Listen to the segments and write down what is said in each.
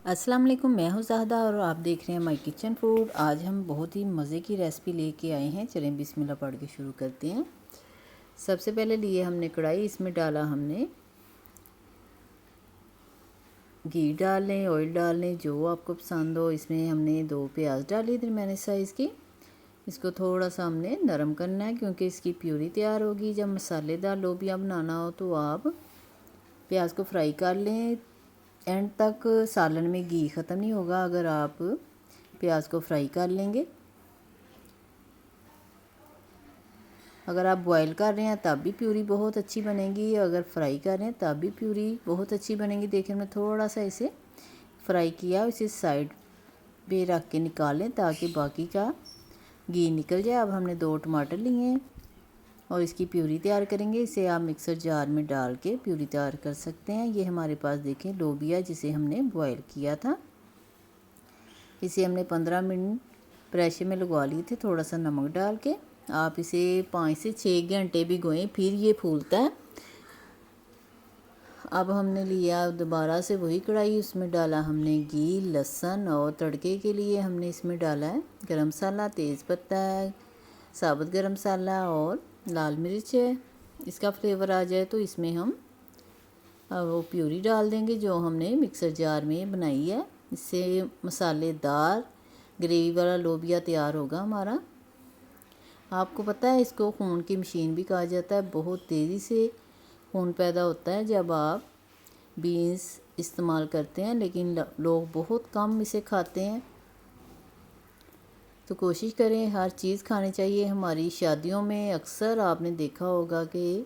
अस्सलाम वालेकुम, मैं हूँ ज़ाहदा और आप देख रहे हैं माय किचन फूड। आज हम बहुत ही मज़े की रेसिपी लेके आए हैं। चलें बिस्मिल्लाह पढ़ के शुरू करते हैं। सबसे पहले लिए हमने कढ़ाई, इसमें डाला हमने घी डाल लें, ऑयल डाल लें जो आपको पसंद हो। इसमें हमने 2 प्याज डाली दरमियाने साइज़ की। इसको थोड़ा सा हमने नरम करना है क्योंकि इसकी प्यूरी तैयार होगी। जब मसालेदार लोबिया बनाना हो तो आप प्याज को फ्राई कर लें। एंड तक सालन में घी ख़त्म नहीं होगा अगर आप प्याज को फ्राई कर लेंगे। अगर आप बॉयल कर रहे हैं तब भी प्यूरी बहुत अच्छी बनेगी, अगर फ्राई कर रहे हैं तब भी प्यूरी बहुत अच्छी बनेगी। देखिए हमने थोड़ा सा इसे फ्राई किया, इसे साइड पे रख के निकालें ताकि बाकी का घी निकल जाए। अब हमने 2 टमाटर लिए हैं और इसकी प्यूरी तैयार करेंगे। इसे आप मिक्सर जार में डाल के प्यूरी तैयार कर सकते हैं। ये हमारे पास देखें लोबिया जिसे हमने बॉयल किया था। इसे हमने 15 मिनट प्रेशर में लगवा लिए थे थोड़ा सा नमक डाल के। आप इसे 5 से 6 घंटे भिगोएं, फिर ये फूलता है। अब हमने लिया दोबारा से वही कढ़ाई, उसमें डाला हमने घी, लहसुन और तड़के के लिए हमने इसमें डाला है गरम मसाला, तेज़पत्ता, साबुत गरम मसाला और लाल मिर्च है। इसका फ्लेवर आ जाए तो इसमें हम वो प्यूरी डाल देंगे जो हमने मिक्सर जार में बनाई है। इससे मसालेदार ग्रेवी वाला लोबिया तैयार होगा हमारा। आपको पता है इसको खून की मशीन भी कहा जाता है। बहुत तेज़ी से खून पैदा होता है जब आप बीन्स इस्तेमाल करते हैं, लेकिन लोग बहुत कम इसे खाते हैं। तो कोशिश करें हर चीज़ खानी चाहिए। हमारी शादियों में अक्सर आपने देखा होगा कि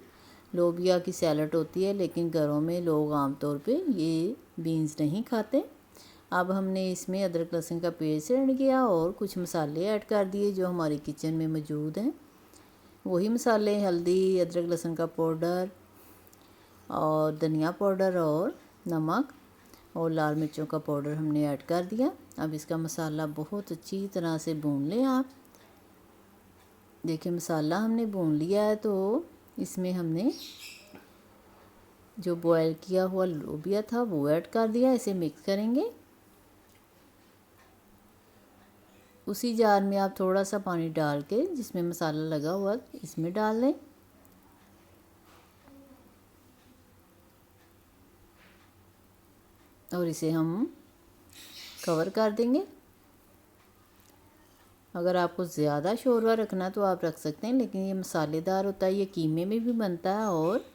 लोबिया की सैलड होती है, लेकिन घरों में लोग आमतौर पे ये बीन्स नहीं खाते। अब हमने इसमें अदरक लहसुन का पेस्ट ऐड किया और कुछ मसाले ऐड कर दिए जो हमारी किचन में मौजूद हैं। वही मसाले हल्दी, अदरक लहसुन का पाउडर और धनिया पाउडर और नमक और लाल मिर्चों का पाउडर हमने ऐड कर दिया। अब इसका मसाला बहुत अच्छी तरह से भून लें आप। देखिए मसाला हमने भून लिया है तो इसमें हमने जो बॉयल किया हुआ लोबिया था वो ऐड कर दिया। इसे मिक्स करेंगे। उसी जार में आप थोड़ा सा पानी डाल के जिसमें मसाला लगा हुआ इसमें डाल दें। और इसे हम कवर कर देंगे। अगर आपको ज़्यादा शोरबा रखना तो आप रख सकते हैं, लेकिन ये मसालेदार होता है। ये कीमे में भी बनता है और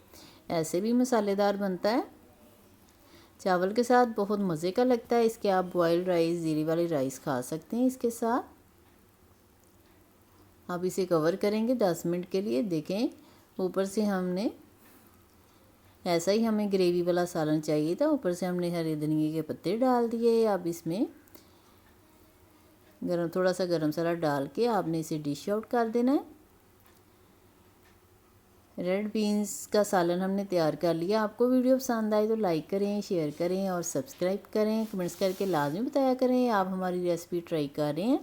ऐसे भी मसालेदार बनता है। चावल के साथ बहुत मज़े का लगता है। इसके आप बॉइल्ड राइस, ज़ीरे वाले राइस खा सकते हैं इसके साथ। अब इसे कवर करेंगे 10 मिनट के लिए। देखें ऊपर से हमने ऐसा ही हमें ग्रेवी वाला सालन चाहिए था, ऊपर से हमने हरे धनिए के पत्ते डाल दिए। अब इसमें थोड़ा सा गरम मसाला डाल के आपने इसे डिश आउट कर देना है। रेड बीन्स का सालन हमने तैयार कर लिया। आपको वीडियो पसंद आए तो लाइक करें, शेयर करें और सब्सक्राइब करें। कमेंट्स करके लाजमी बताया करें आप हमारी रेसिपी ट्राई कर रहे हैं।